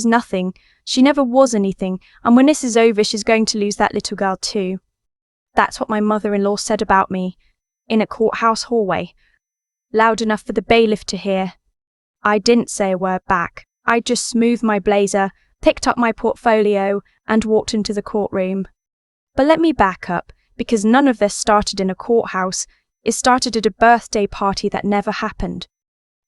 nothing. She never was anything, and when this is over, she's going to lose that little girl too. That's what my mother-in-law said about me, in a courthouse hallway, loud enough for the bailiff to hear. I didn't say a word back. I just smoothed my blazer, picked up my portfolio, and walked into the courtroom. But let me back up, because none of this started in a courthouse. It started at a birthday party that never happened.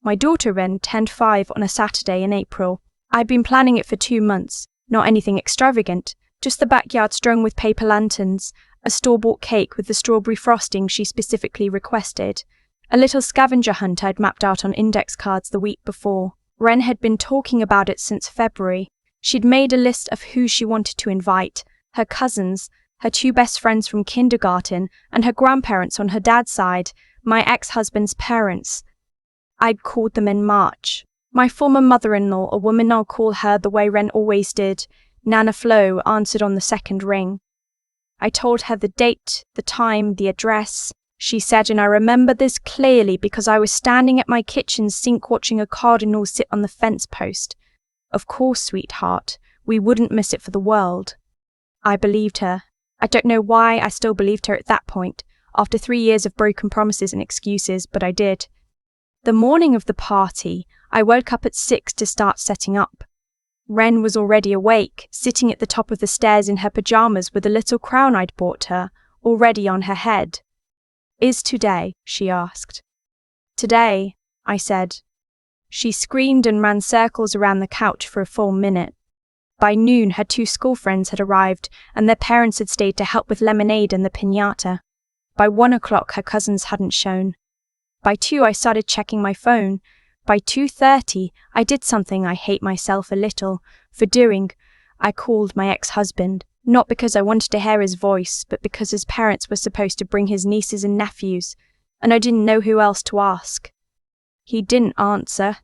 My daughter Ren turned 5 on a Saturday in April. I'd been planning it for 2 months, not anything extravagant, just the backyard strewn with paper lanterns, a store-bought cake with the strawberry frosting she specifically requested, a little scavenger hunt I'd mapped out on index cards the week before. Ren had been talking about it since February. She'd made a list of who she wanted to invite, her cousins, her 2 best friends from kindergarten, and her grandparents on her dad's side, my ex-husband's parents. I'd called them in March. My former mother-in-law, a woman I'll call her the way Ren always did, Nana Flo, answered on the second ring. I told her the date, the time, the address. She said, and I remember this clearly because I was standing at my kitchen sink watching a cardinal sit on the fence post. Of course, sweetheart, we wouldn't miss it for the world. I believed her. I don't know why I still believed her at that point, after 3 years of broken promises and excuses, but I did. The morning of the party, I woke up at 6 to start setting up. Ren was already awake, sitting at the top of the stairs in her pajamas with a little crown I'd bought her, already on her head. Is today? She asked. Today, I said. She screamed and ran circles around the couch for a full minute. By noon, her 2 school friends had arrived, and their parents had stayed to help with lemonade and the piñata. By 1 o'clock, her cousins hadn't shown. By 2, I started checking my phone. By 2:30, I did something I hate myself a little for doing. I called my ex-husband, not because I wanted to hear his voice, but because his parents were supposed to bring his nieces and nephews, and I didn't know who else to ask. He didn't answer.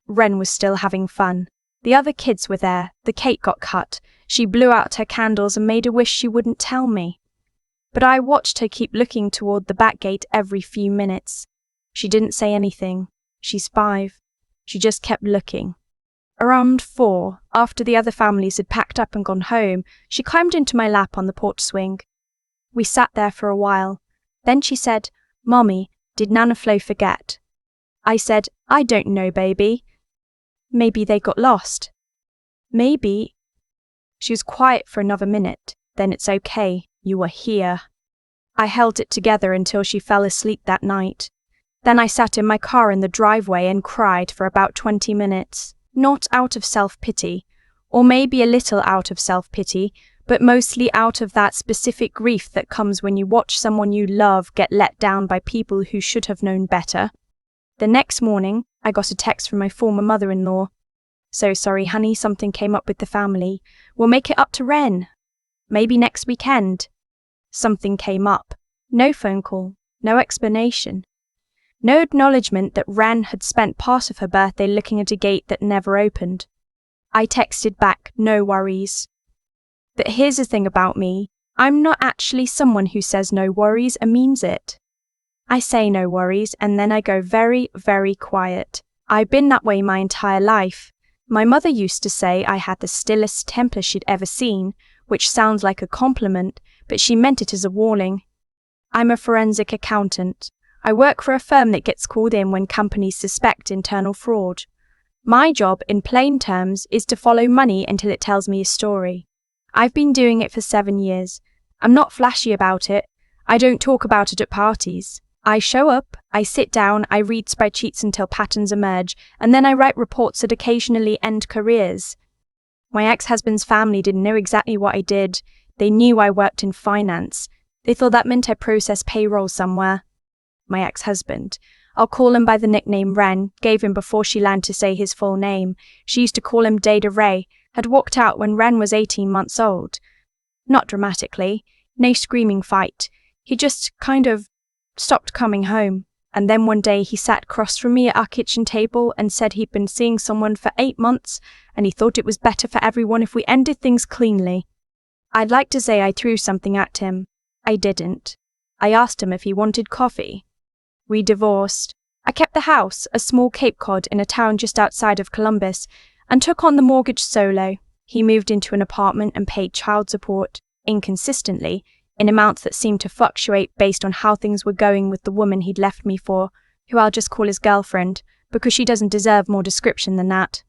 Ren was still having fun. The other kids were there. The cake got cut. She blew out her candles and made a wish she wouldn't tell me. But I watched her keep looking toward the back gate every few minutes. She didn't say anything. She's 5. She just kept looking. Around 4, after the other families had packed up and gone home, she climbed into my lap on the porch swing. We sat there for a while. Then she said, "Mommy, did Nana Flo forget?" I said, "I don't know, baby. Maybe they got lost. Maybe." She was quiet for another minute. "Then it's okay. You were here." I held it together until she fell asleep that night. Then I sat in my car in the driveway and cried for about 20 minutes. Not out of self-pity, or maybe a little out of self-pity, but mostly out of that specific grief that comes when you watch someone you love get let down by people who should have known better. The next morning, I got a text from my former mother-in-law. "So sorry, honey, something came up with the family. We'll make it up to Ren. Maybe next weekend." Something came up. No phone call, no explanation. No acknowledgement that Ren had spent part of her birthday looking at a gate that never opened. I texted back, "No worries." But here's the thing about me. I'm not actually someone who says no worries and means it. I say no worries and then I go very, very quiet. I've been that way my entire life. My mother used to say I had the stillest temper she'd ever seen, which sounds like a compliment, but she meant it as a warning. I'm a forensic accountant. I work for a firm that gets called in when companies suspect internal fraud. My job, in plain terms, is to follow money until it tells me a story. I've been doing it for 7 years. I'm not flashy about it. I don't talk about it at parties. I show up, I sit down, I read spreadsheets until patterns emerge, and then I write reports that occasionally end careers. My ex-husband's family didn't know exactly what I did. They knew I worked in finance. They thought that meant I processed payroll somewhere. My ex-husband, I'll call him by the nickname Ren, gave him before she learned to say his full name. She used to call him Dada Ray, had walked out when Ren was 18 months old. Not dramatically, no screaming fight. He just kind of stopped coming home. And then one day he sat across from me at our kitchen table and said he'd been seeing someone for 8 months and he thought it was better for everyone if we ended things cleanly. I'd like to say I threw something at him. I didn't. I asked him if he wanted coffee. We divorced. I kept the house, a small Cape Cod in a town just outside of Columbus, and took on the mortgage solo. He moved into an apartment and paid child support, inconsistently, in amounts that seemed to fluctuate based on how things were going with the woman he'd left me for, who I'll just call his girlfriend, because she doesn't deserve more description than that.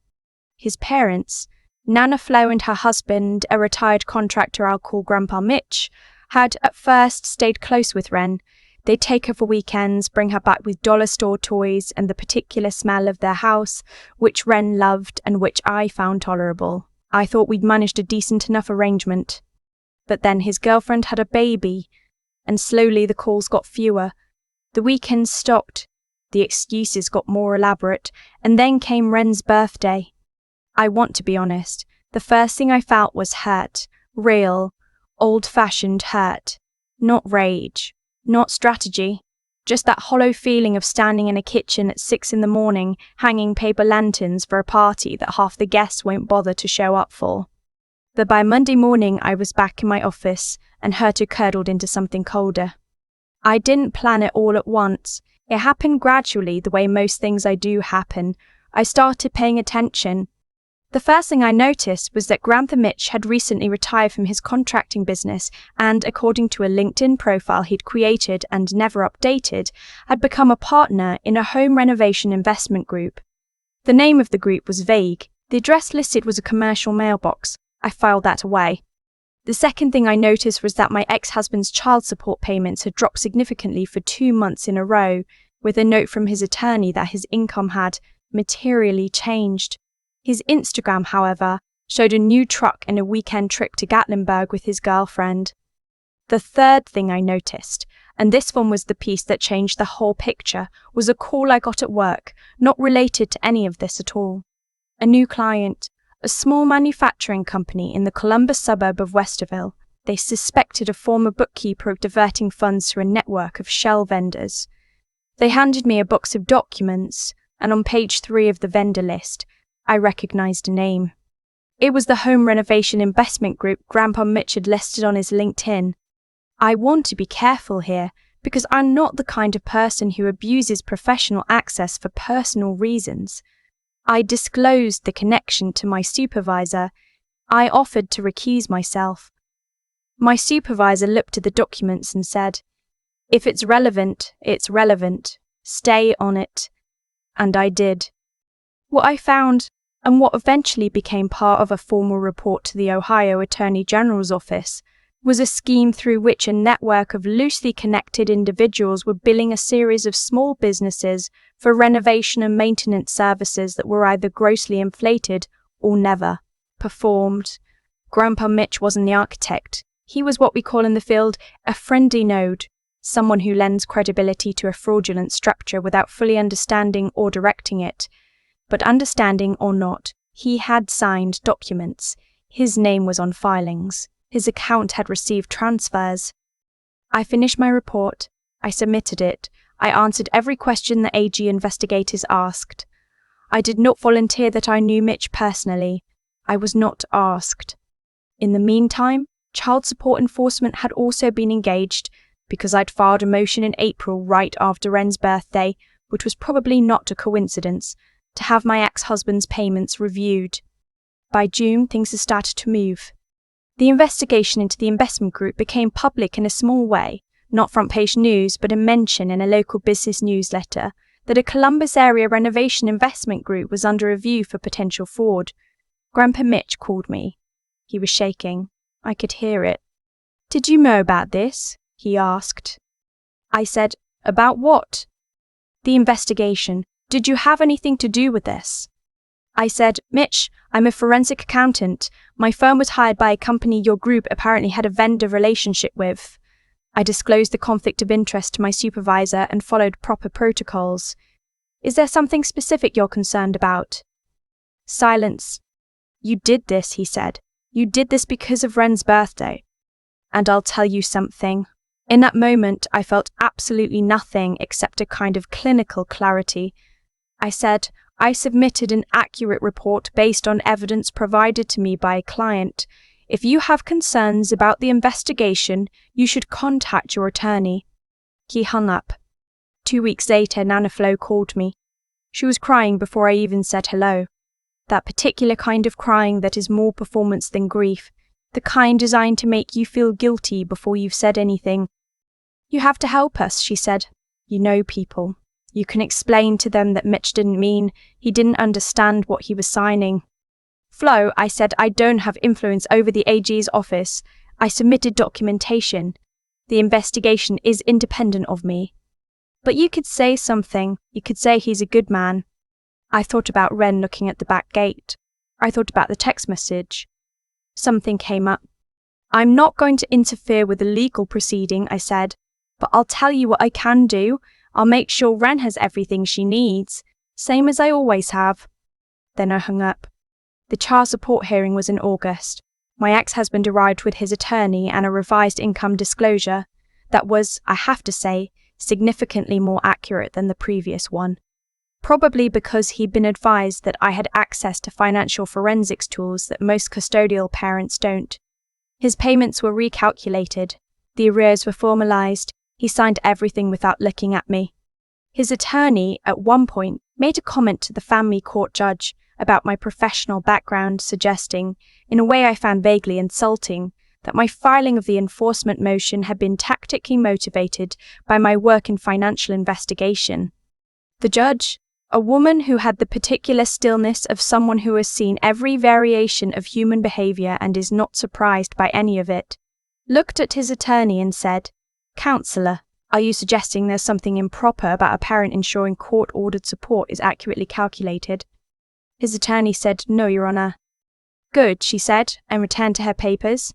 His parents, Nana Flo and her husband, a retired contractor I'll call Grandpa Mitch, had at first stayed close with Ren. They'd take her for weekends, bring her back with dollar store toys and the particular smell of their house, which Ren loved and which I found tolerable. I thought we'd managed a decent enough arrangement. But then his girlfriend had a baby, and slowly the calls got fewer. The weekends stopped, the excuses got more elaborate, and then came Ren's birthday. I want to be honest, the first thing I felt was hurt, real, old-fashioned hurt. Not rage, not strategy, just that hollow feeling of standing in a kitchen at 6 a.m, hanging paper lanterns for a party that half the guests won't bother to show up for. But by Monday morning I was back in my office and Herta curdled into something colder. I didn't plan it all at once. It happened gradually, the way most things I do happen. I started paying attention. The first thing I noticed was that Grandpa Mitch had recently retired from his contracting business and, according to a LinkedIn profile he'd created and never updated, had become a partner in a home renovation investment group. The name of the group was vague. The address listed was a commercial mailbox. I filed that away. The second thing I noticed was that my ex-husband's child support payments had dropped significantly for 2 months in a row, with a note from his attorney that his income had materially changed. His Instagram, however, showed a new truck and a weekend trip to Gatlinburg with his girlfriend. The third thing I noticed, and this one was the piece that changed the whole picture, was a call I got at work, not related to any of this at all. A new client, a small manufacturing company in the Columbus suburb of Westerville. They suspected a former bookkeeper of diverting funds through a network of shell vendors. They handed me a box of documents, and on page 3 of the vendor list, I recognized a name. It was the home renovation investment group Grandpa Mitch had listed on his LinkedIn. I want to be careful here, because I'm not the kind of person who abuses professional access for personal reasons. I disclosed the connection to my supervisor. I offered to recuse myself. My supervisor looked at the documents and said, "If it's relevant, it's relevant. Stay on it." And I did. What I found, and what eventually became part of a formal report to the Ohio Attorney General's office, was a scheme through which a network of loosely connected individuals were billing a series of small businesses for renovation and maintenance services that were either grossly inflated or never performed. Grandpa Mitch wasn't the architect. He was what we call in the field a friendly node, someone who lends credibility to a fraudulent structure without fully understanding or directing it. But understanding or not, he had signed documents. His name was on filings. His account had received transfers. I finished my report. I submitted it. I answered every question the AG investigators asked. I did not volunteer that I knew Mitch personally. I was not asked. In the meantime, child support enforcement had also been engaged, because I'd filed a motion in April right after Ren's birthday, which was probably not a coincidence, to have my ex-husband's payments reviewed. By June, things had started to move. The investigation into the investment group became public in a small way, not front-page news, but a mention in a local business newsletter that a Columbus area renovation investment group was under review for potential fraud. Grandpa Mitch called me. He was shaking. I could hear it. "Did you know about this?" he asked. I said, "About what?" "The investigation. Did you have anything to do with this?" I said, "Mitch, I'm a forensic accountant. My firm was hired by a company your group apparently had a vendor relationship with." I disclosed the conflict of interest to my supervisor and followed proper protocols. "Is there something specific you're concerned about?" Silence. "You did this," he said. "You did this because of Ren's birthday. And I'll tell you something." In that moment, I felt absolutely nothing except a kind of clinical clarity. I said, "I submitted an accurate report based on evidence provided to me by a client. If you have concerns about the investigation, you should contact your attorney." He hung up. 2 weeks later, Nana Flo called me. She was crying before I even said hello. That particular kind of crying that is more performance than grief, the kind designed to make you feel guilty before you've said anything. You have to help us, she said. You know people. You can explain to them that Mitch didn't mean, he didn't understand what he was signing. Flo, I said, I don't have influence over the AG's office. I submitted documentation. The investigation is independent of me. But you could say something. You could say he's a good man. I thought about Ren looking at the back gate. I thought about the text message. Something came up. I'm not going to interfere with the legal proceeding, I said, but I'll tell you what I can do. I'll make sure Ren has everything she needs, same as I always have. Then I hung up. The child support hearing was in August. My ex-husband arrived with his attorney and a revised income disclosure that was, I have to say, significantly more accurate than the previous one. Probably because he'd been advised that I had access to financial forensics tools that most custodial parents don't. His payments were recalculated. The arrears were formalized. He signed everything without looking at me. His attorney, at one point, made a comment to the family court judge about my professional background, suggesting, in a way I found vaguely insulting, that my filing of the enforcement motion had been tactically motivated by my work in financial investigation. The judge, a woman who had the particular stillness of someone who has seen every variation of human behavior and is not surprised by any of it, looked at his attorney and said, "Counselor, are you suggesting there's something improper about a parent ensuring court-ordered support is accurately calculated?" His attorney said, "No, Your Honor." "Good," she said, and returned to her papers.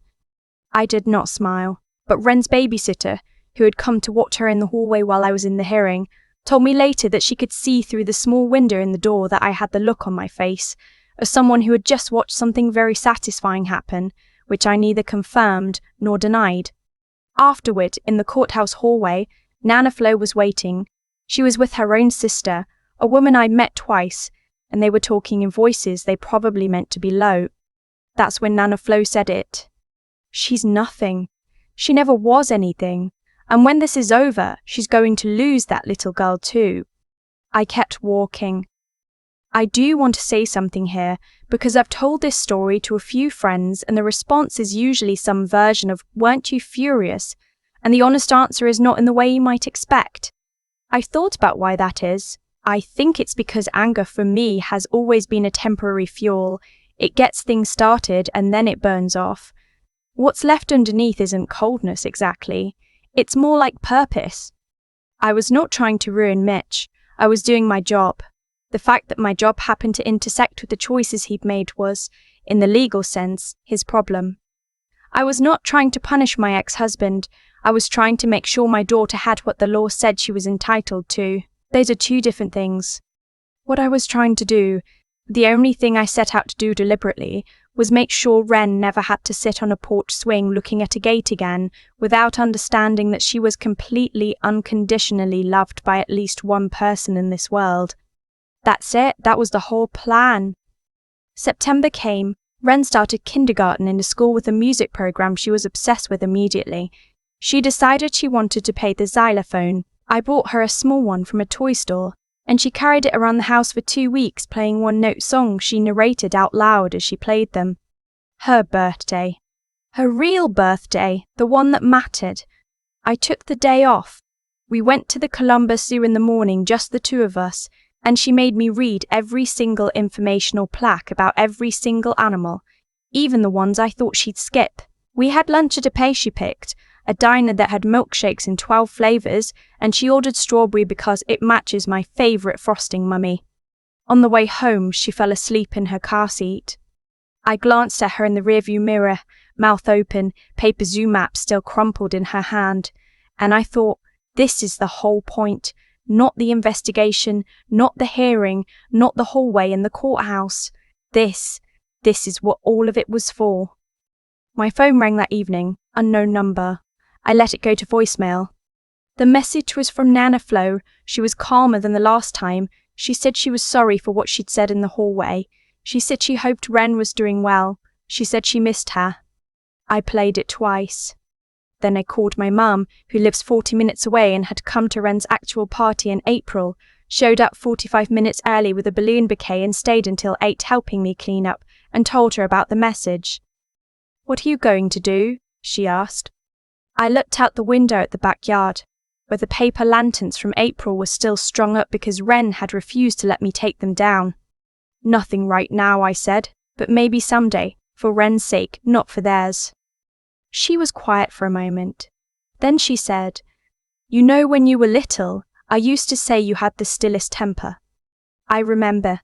I did not smile, but Ren's babysitter, who had come to watch her in the hallway while I was in the hearing, told me later that she could see through the small window in the door that I had the look on my face, of someone who had just watched something very satisfying happen, which I neither confirmed nor denied. Afterward, in the courthouse hallway, Nana Flo was waiting. She was with her own sister, a woman I'd met twice, and they were talking in voices they probably meant to be low. That's when Nana Flo said it. She's nothing. She never was anything. And when this is over, she's going to lose that little girl too. I kept walking. I do want to say something here, because I've told this story to a few friends and the response is usually some version of, "Weren't you furious?" And the honest answer is not in the way you might expect. I've thought about why that is. I think it's because anger for me has always been a temporary fuel. It gets things started and then it burns off. What's left underneath isn't coldness exactly. It's more like purpose. I was not trying to ruin Mitch. I was doing my job. The fact that my job happened to intersect with the choices he'd made was, in the legal sense, his problem. I was not trying to punish my ex-husband. I was trying to make sure my daughter had what the law said she was entitled to. Those are two different things. What I was trying to do, the only thing I set out to do deliberately, was make sure Ren never had to sit on a porch swing looking at a gate again without understanding that she was completely, unconditionally loved by at least one person in this world. That's it, that was the whole plan. September came. Ren started kindergarten in a school with a music program she was obsessed with immediately. She decided she wanted to play the xylophone. I bought her a small one from a toy store, and she carried it around the house for 2 weeks playing one-note songs she narrated out loud as she played them. Her birthday. Her real birthday, the one that mattered. I took the day off. We went to the Columbus Zoo in the morning, just the two of us, and she made me read every single informational plaque about every single animal, even the ones I thought she'd skip. We had lunch at a place she picked, a diner that had milkshakes in 12 flavors, and she ordered strawberry because it matches my favorite frosting, Mummy. On the way home, she fell asleep in her car seat. I glanced at her in the rearview mirror, mouth open, paper zoo map still crumpled in her hand, and I thought, this is the whole point. Not the investigation, not the hearing, not the hallway in the courthouse. This is what all of it was for. My phone rang that evening, unknown number. I let it go to voicemail. The message was from Nana Flo. She was calmer than the last time. She said she was sorry for what she'd said in the hallway. She said she hoped Ren was doing well. She said she missed her. I played it twice. Then I called my mum, who lives 40 minutes away and had come to Ren's actual party in April. showed up 45 minutes early with a balloon bouquet and stayed until 8 helping me clean up, and told her about the message. "What are you going to do?" she asked. I looked out the window at the backyard, where the paper lanterns from April were still strung up because Wren had refused to let me take them down. "Nothing right now," I said, "but maybe someday, for Wren's sake, not for theirs." She was quiet for a moment. Then she said, "You know, when you were little, I used to say you had the stillest temper." I remember.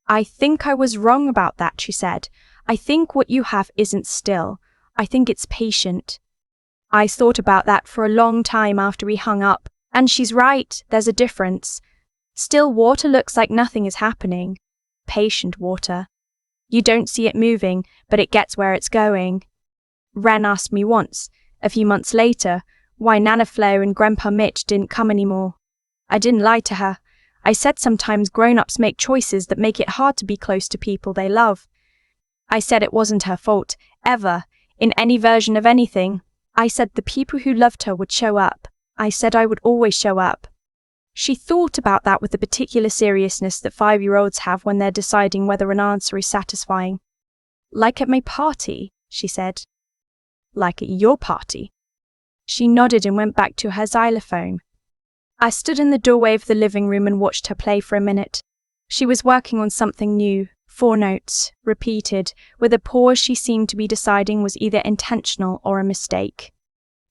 "I think I was wrong about that," she said. "I think what you have isn't still. I think it's patient." I thought about that for a long time after we hung up, and she's right, there's a difference. Still water looks like nothing is happening. Patient water. You don't see it moving, but it gets where it's going. Wren asked me once, a few months later, why Nana Flo and Grandpa Mitch didn't come anymore. I didn't lie to her. I said sometimes grown-ups make choices that make it hard to be close to people they love. I said it wasn't her fault, ever, in any version of anything. I said the people who loved her would show up. I said I would always show up. She thought about that with the particular seriousness that 5-year-olds have when they're deciding whether an answer is satisfying. "Like at my party," she said. "Like at your party?" She nodded and went back to her xylophone. I stood in the doorway of the living room and watched her play for a minute. She was working on something new, 4 notes, repeated, with a pause she seemed to be deciding was either intentional or a mistake.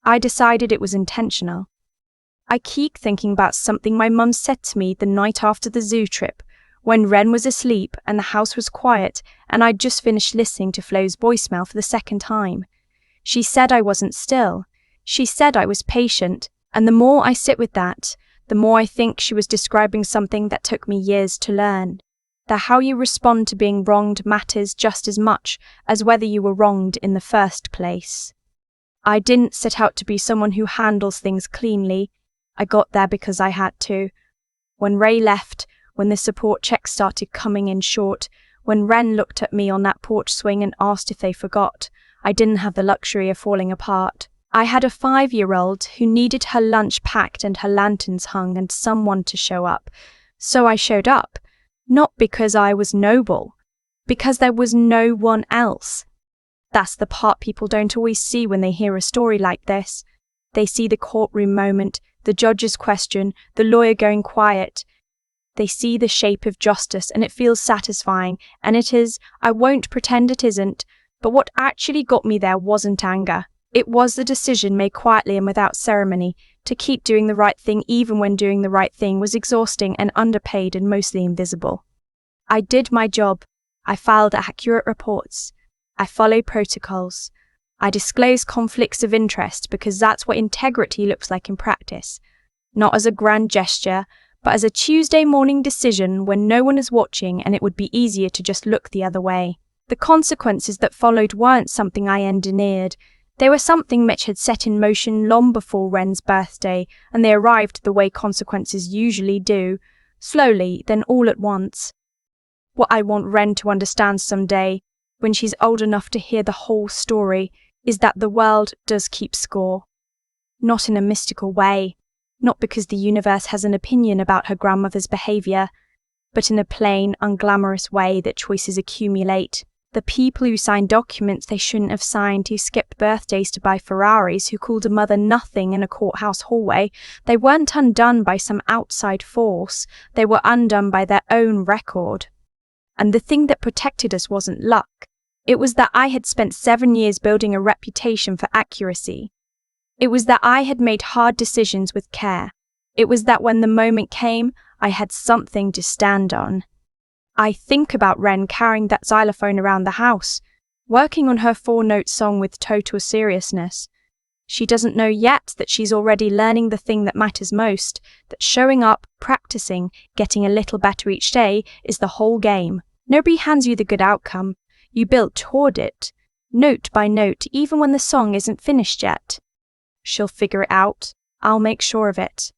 I decided it was intentional. I keep thinking about something my mum said to me the night after the zoo trip, when Wren was asleep and the house was quiet and I'd just finished listening to Flo's voicemail for the second time. She said I wasn't still. She said I was patient, and the more I sit with that, the more I think she was describing something that took me years to learn. That how you respond to being wronged matters just as much as whether you were wronged in the first place. I didn't set out to be someone who handles things cleanly. I got there because I had to. When Ray left, when the support checks started coming in short, when Wren looked at me on that porch swing and asked if they forgot, I didn't have the luxury of falling apart. I had a 5-year-old who needed her lunch packed and her lanterns hung and someone to show up. So I showed up, not because I was noble, because there was no one else. That's the part people don't always see when they hear a story like this. They see the courtroom moment, the judge's question, the lawyer going quiet. They see the shape of justice and it feels satisfying, and it is. I won't pretend it isn't, but what actually got me there wasn't anger. It was the decision made quietly and without ceremony to keep doing the right thing even when doing the right thing was exhausting and underpaid and mostly invisible. I did my job. I filed accurate reports. I followed protocols. I disclosed conflicts of interest because that's what integrity looks like in practice. Not as a grand gesture, but as a Tuesday morning decision when no one is watching and it would be easier to just look the other way. The consequences that followed weren't something I engineered. They were something Mitch had set in motion long before Wren's birthday, and they arrived the way consequences usually do, slowly, then all at once. What I want Wren to understand someday, when she's old enough to hear the whole story, is that the world does keep score. Not in a mystical way, not because the universe has an opinion about her grandmother's behaviour, but in a plain, unglamorous way that choices accumulate. The people who signed documents they shouldn't have signed, who skipped birthdays to buy Ferraris, who called a mother nothing in a courthouse hallway, they weren't undone by some outside force, they were undone by their own record. And the thing that protected us wasn't luck. It was that I had spent 7 years building a reputation for accuracy. It was that I had made hard decisions with care. It was that when the moment came, I had something to stand on. I think about Wren carrying that xylophone around the house, working on her 4-note song with total seriousness. She doesn't know yet that she's already learning the thing that matters most, that showing up, practicing, getting a little better each day is the whole game. Nobody hands you the good outcome. You build toward it, note by note, even when the song isn't finished yet. She'll figure it out. I'll make sure of it.